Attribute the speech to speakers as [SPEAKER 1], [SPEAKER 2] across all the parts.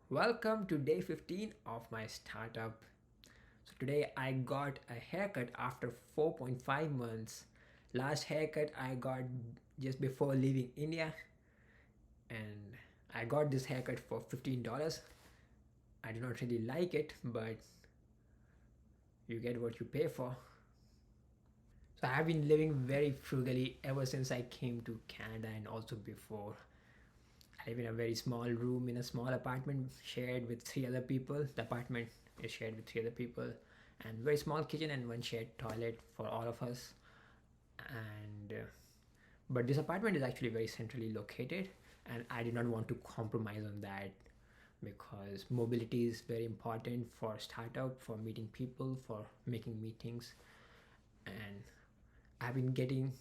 [SPEAKER 1] Welcome to day 15 of my startup. So today I got a haircut after 4.5 months. Last haircut I got just before leaving India, and I got this haircut for $15. I do not really like it, but you get what you pay for. So I have been living very frugally ever since I came to Canada and also before. I live in a very small room in a small apartment shared with three other people. The apartment is shared with three other people, and very small kitchen and one shared toilet for all of us. And but this apartment is actually very centrally located, and I did not want to compromise on that because mobility is very important for startup, for meeting people, for making meetings, and I've been getting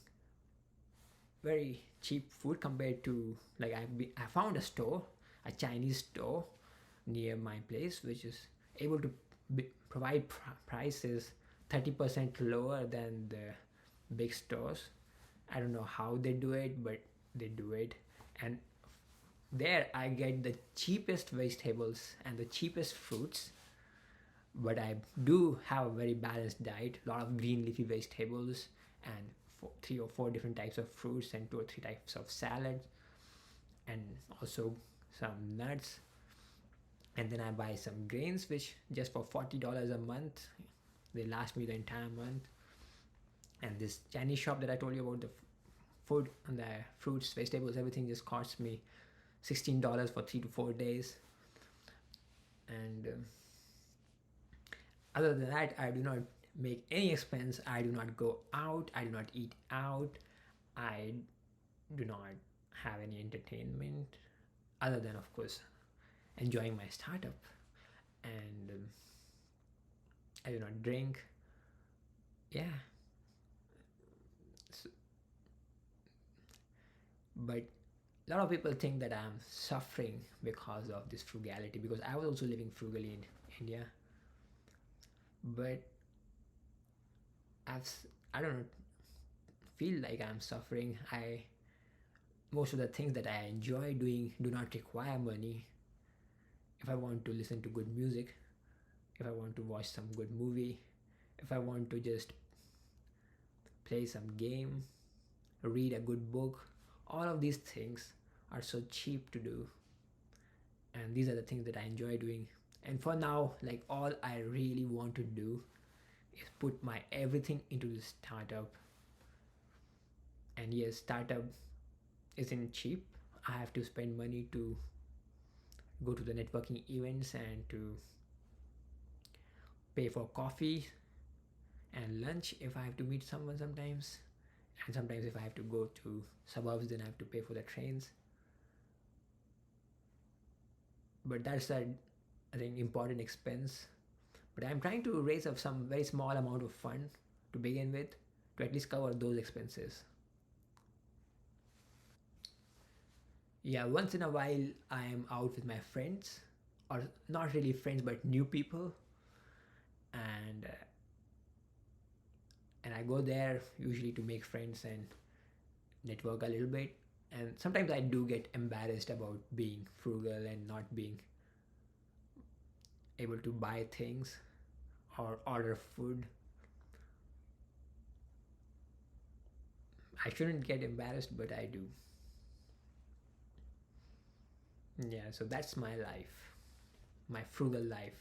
[SPEAKER 1] very cheap food compared to like I found a store, a Chinese store near my place, which is able to provide prices 30% lower than the big stores. I don't know how they do it, but they do it. And there I get the cheapest vegetables and the cheapest fruits, but I do have a very balanced diet, a lot of green leafy vegetables and three or four different types of fruits and two or three types of salads, and also some nuts. And then I buy some grains, which just for $40 a month, they last me the entire month. And this Chinese shop that I told you about, the food and the fruits, vegetables, everything just costs me $16 for 3 to 4 days. And other than that, I do not make any expense. I do not go out. I do not eat out. I do not have any entertainment other than, of course, enjoying my startup. And I do not drink. Yeah. So, but a lot of people think that I'm suffering because of this frugality, because I was also living frugally in India. But I don't feel like I'm suffering. I Most of the things that I enjoy doing do not require money. If I want to listen to good music, if I want to watch some good movie, if I want to just play some game, read a good book, all of these things are so cheap to do. And these are the things that I enjoy doing. And for now, like all I really want to do is put my everything into this startup. And yes, startup isn't cheap. I have to spend money to go to the networking events and to pay for coffee and lunch if I have to meet someone sometimes. And sometimes if I have to go to suburbs, then I have to pay for the trains. But that's a, I think, important expense. But I'm trying to raise up some very small amount of fund to begin with to at least cover those expenses. Yeah, once in a while I am out with my friends, or not really friends but new people, and I go there usually to make friends and network a little bit. And sometimes I do get embarrassed about being frugal and not being able to buy things or order food. I shouldn't get embarrassed, but I do. Yeah, so that's my life, my frugal life.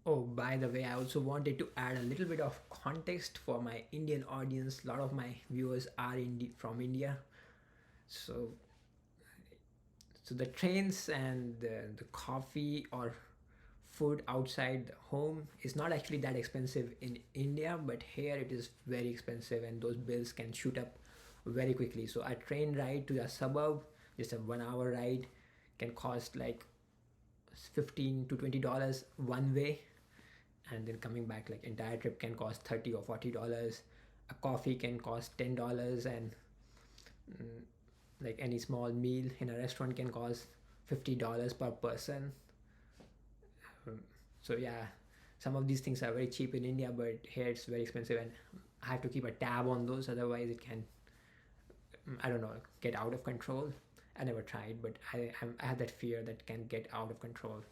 [SPEAKER 1] Oh, by the way, I also wanted to add a little bit of context for my Indian audience. A lot of my viewers are from India. So, the trains and the coffee or food outside the home is not actually that expensive in India, but here it is very expensive, and those bills can shoot up very quickly. So, a train ride to a suburb, just a 1 hour ride, can cost like $15 to $20 one way, and then coming back, like entire trip can cost $30 or $40. A coffee can cost $10, and like any small meal in a restaurant can cost $50 per person. So yeah, some of these things are very cheap in India, but here it's very expensive, and I have to keep a tab on those, otherwise it can, I don't know, get out of control. I never tried, but I have that fear that can get out of control.